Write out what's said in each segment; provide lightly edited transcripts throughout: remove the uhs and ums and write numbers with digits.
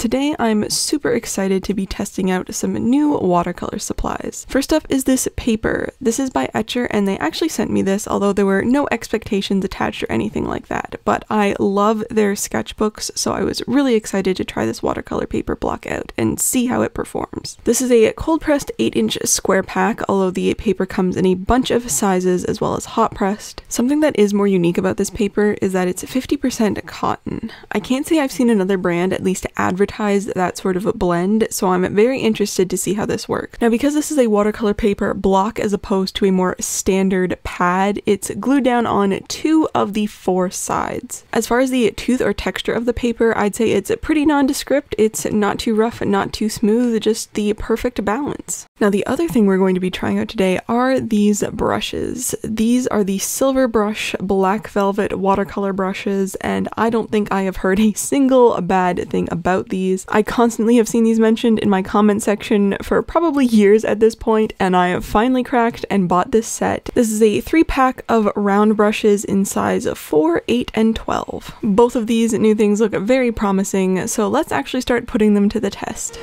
Today I'm super excited to be testing out some new watercolor supplies. First up is this paper. This is by Etchr and they actually sent me this, although there were no expectations attached or anything like that. But I love their sketchbooks, so I was really excited to try this watercolor paper block out and see how it performs. This is a cold pressed 8-inch square pack, although the paper comes in a bunch of sizes as well as hot pressed. Something that is more unique about this paper is that it's 50% cotton. I can't say I've seen another brand at least advertise that sort of a blend, so I'm very interested to see how this works. Now, because this is a watercolor paper block as opposed to a more standard pad, it's glued down on 2 of the 4 sides. As far as the tooth or texture of the paper, I'd say it's pretty nondescript. It's not too rough and not too smooth, just the perfect balance. Now, the other thing we're going to be trying out today are these brushes. These are the Silver Brush Black Velvet watercolor brushes, and I don't think I have heard a single bad thing about these. I constantly have seen these mentioned in my comment section for probably years at this point, and I have finally cracked and bought this set. This is a 3-pack of round brushes in size 4, 8, and 12. Both of these new things look very promising, so let's actually start putting them to the test.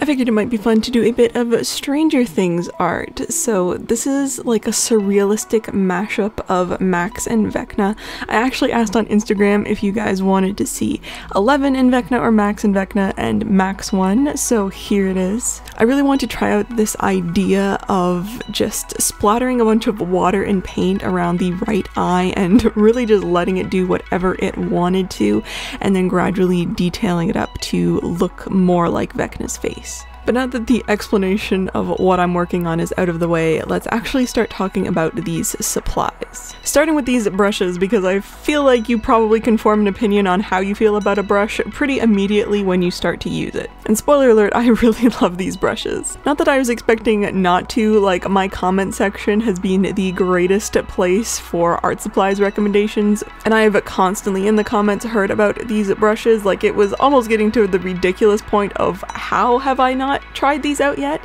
I figured it might be fun to do a bit of Stranger Things art. So this is like a surrealistic mashup of Max and Vecna. I actually asked on Instagram if you guys wanted to see 11 and Vecna or Max and Vecna, and Max won, so here it is. I really want to try out this idea of just splattering a bunch of water and paint around the right eye and really just letting it do whatever it wanted to, and then gradually detailing it up to look more like Vecna's face. But now that the explanation of what I'm working on is out of the way, let's actually start talking about these supplies. Starting with these brushes, because I feel like you probably can form an opinion on how you feel about a brush pretty immediately when you start to use it. And spoiler alert, I really love these brushes. Not that I was expecting not to, like my comment section has been the greatest place for art supplies recommendations, and I have constantly in the comments heard about these brushes. Like, it was almost getting to the ridiculous point of how have I not tried these out yet?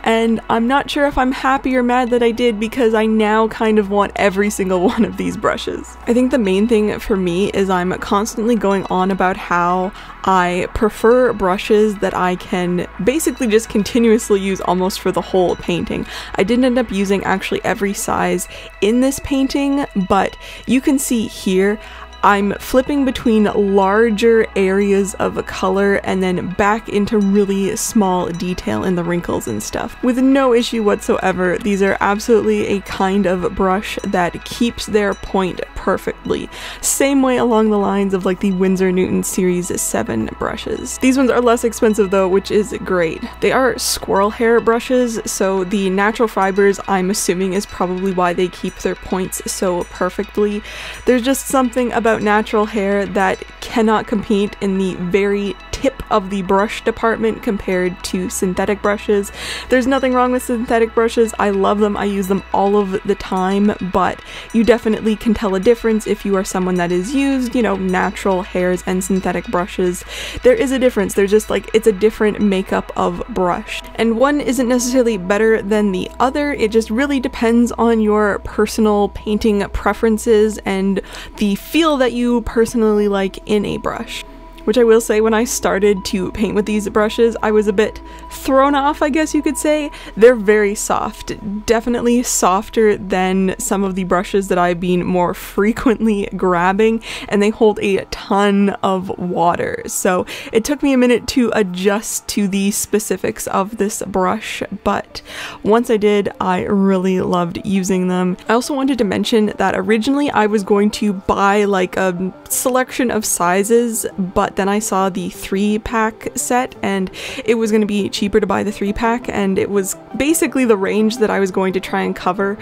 And I'm not sure if I'm happy or mad that I did, because I now kind of want every single one of these brushes. I think the main thing for me is I'm constantly going on about how I prefer brushes that I can basically just continuously use almost for the whole painting. I didn't end up using actually every size in this painting, but you can see here I'm flipping between larger areas of color and then back into really small detail in the wrinkles and stuff. With no issue whatsoever. These are absolutely a kind of brush that keeps their point perfectly. Same way along the lines of like the Winsor Newton Series 7 brushes. These ones are less expensive though, which is great. They are squirrel hair brushes, so the natural fibers I'm assuming is probably why they keep their points so perfectly. There's just something about natural hair that cannot compete in the very tip of the brush department compared to synthetic brushes. There's nothing wrong with synthetic brushes. I love them. I use them all of the time, but you definitely can tell a difference if you are someone that has used, you know, natural hairs and synthetic brushes. There is a difference. There's just like, it's a different makeup of brush. And one isn't necessarily better than the other. It just really depends on your personal painting preferences and the feel that you personally like in a brush. Which I will say, when I started to paint with these brushes, I was a bit thrown off, I guess you could say. They're very soft, definitely softer than some of the brushes that I've been more frequently grabbing, and they hold a ton of water. So it took me a minute to adjust to the specifics of this brush, but once I did, I really loved using them. I also wanted to mention that originally I was going to buy like a selection of sizes, but then I saw the 3-pack set and it was going to be cheaper to buy the 3-pack, and it was basically the range that I was going to try and cover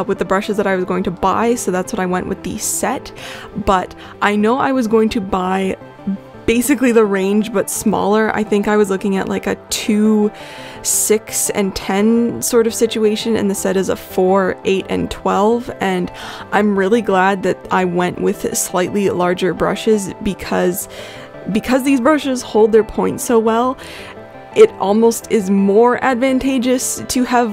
with the brushes that I was going to buy, so that's what I went with the set. But I know I was going to buy basically the range but smaller. I think I was looking at like a 2, 6, and 10 sort of situation, and the set is a 4, 8, and 12, and I'm really glad that I went with slightly larger brushes because these brushes hold their point so well. it almost is more advantageous to have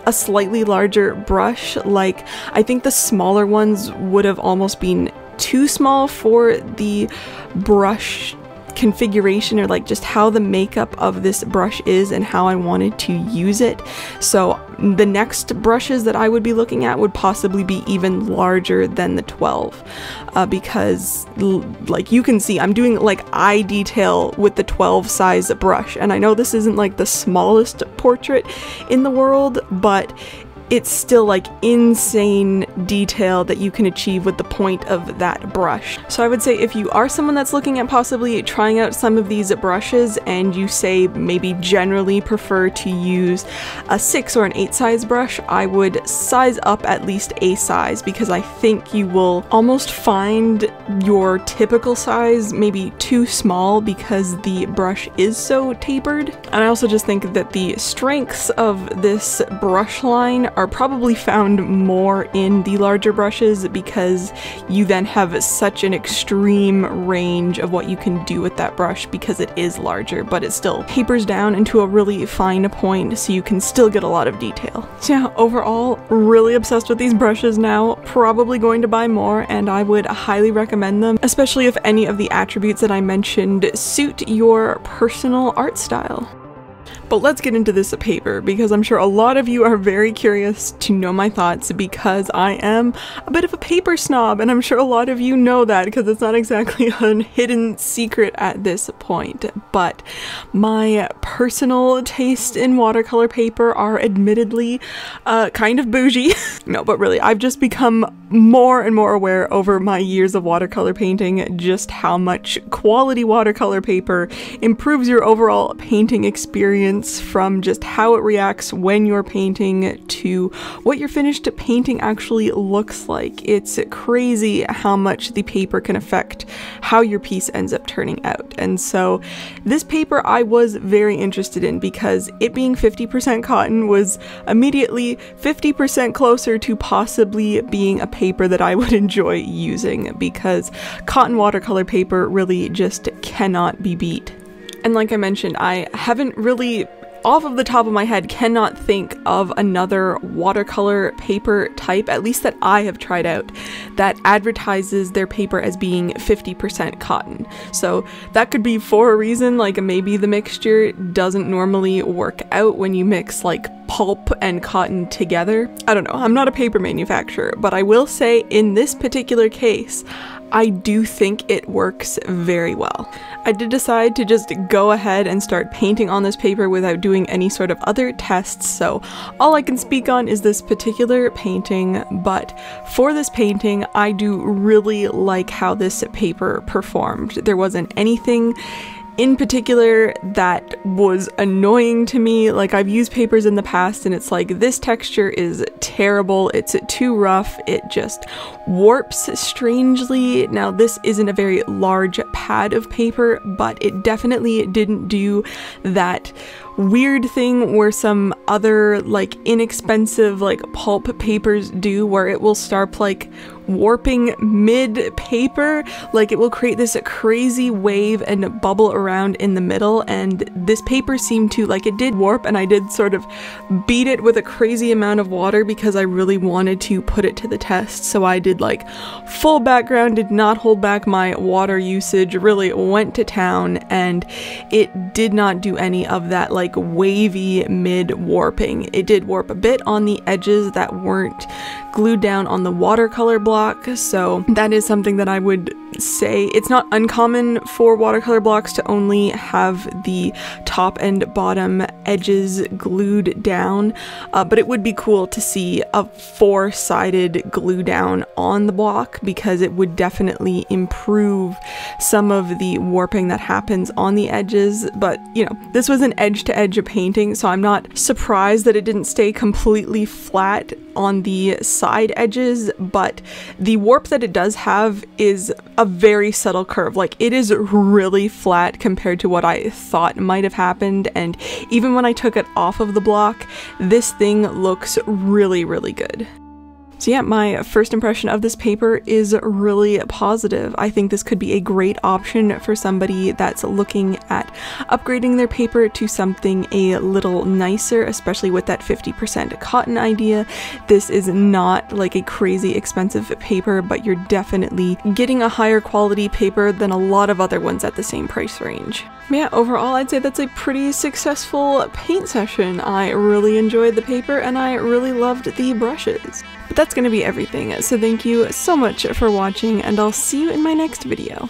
a slightly larger brush. Like, I think the smaller ones would have almost been too small for the brush configuration, or like just how the makeup of this brush is and how I wanted to use it. So the next brushes that I would be looking at would possibly be even larger than the 12, because like you can see, I'm doing like eye detail with the 12 size brush, and I know this isn't like the smallest portrait in the world, but it's still like insane detail that you can achieve with the point of that brush. So I would say if you are someone that's looking at possibly trying out some of these brushes, and you say maybe generally prefer to use a 6 or an 8 size brush, I would size up at least a size, because I think you will almost find your typical size maybe too small because the brush is so tapered. And I also just think that the strengths of this brush line are probably found more in the larger brushes, because you then have such an extreme range of what you can do with that brush, because it is larger, but it still tapers down into a really fine point, so you can still get a lot of detail. So yeah, overall, really obsessed with these brushes now, probably going to buy more, and I would highly recommend them, especially if any of the attributes that I mentioned suit your personal art style. But let's get into this paper, because I'm sure a lot of you are very curious to know my thoughts, because I am a bit of a paper snob, and I'm sure a lot of you know that, because it's not exactly a hidden secret at this point. But my personal taste in watercolor paper are admittedly kind of bougie. No, but really, I've just become more and more aware over my years of watercolor painting just how much quality watercolor paper improves your overall painting experience, from just how it reacts when you're painting to what your finished painting actually looks like. It's crazy how much the paper can affect how your piece ends up turning out. And so this paper I was very interested in, because it being 50% cotton was immediately 50% closer to possibly being a paper that I would enjoy using, because cotton watercolor paper really just cannot be beat. And like I mentioned, I haven't really, off of the top of my head, cannot think of another watercolor paper type, at least that I have tried out, that advertises their paper as being 50% cotton. So that could be for a reason, like maybe the mixture doesn't normally work out when you mix like pulp and cotton together. I don't know, I'm not a paper manufacturer, but I will say in this particular case, I do think it works very well. I did decide to just go ahead and start painting on this paper without doing any sort of other tests, so all I can speak on is this particular painting. But for this painting, I do really like how this paper performed. There wasn't anything in particular that was annoying to me. Like, I've used papers in the past and it's like, this texture is terrible, it's too rough, it just warps strangely. Now this isn't a very large pad of paper, but it definitely didn't do that weird thing where some other like inexpensive like pulp papers do, where it will start like warping mid paper. Like, it will create this crazy wave and bubble around in the middle, and this paper seemed to, like, it did warp, and I did sort of beat it with a crazy amount of water because I really wanted to put it to the test. So I did like full background, did not hold back my water usage, really went to town, and it did not do any of that like wavy mid warping. It did warp a bit on the edges that weren't glued down on the watercolor block, so that is something that I would say it's not uncommon for watercolor blocks to only have the top and bottom edges glued down, but it would be cool to see a four-sided glue down on the block, because it would definitely improve some of the warping that happens on the edges. But you know, this was an edge-to-edge painting, so I'm not surprised that it didn't stay completely flat on the side edges, but the warp that it does have is a very subtle curve. Like, it is really flat compared to what I thought might have happened, and even when I took it off of the block, this thing looks really, really good. So yeah, my first impression of this paper is really positive. I think this could be a great option for somebody that's looking at upgrading their paper to something a little nicer, especially with that 50% cotton idea. This is not like a crazy expensive paper, but you're definitely getting a higher quality paper than a lot of other ones at the same price range. Yeah, overall I'd say that's a pretty successful paint session. I really enjoyed the paper and I really loved the brushes. But that's gonna be everything, so thank you so much for watching and I'll see you in my next video.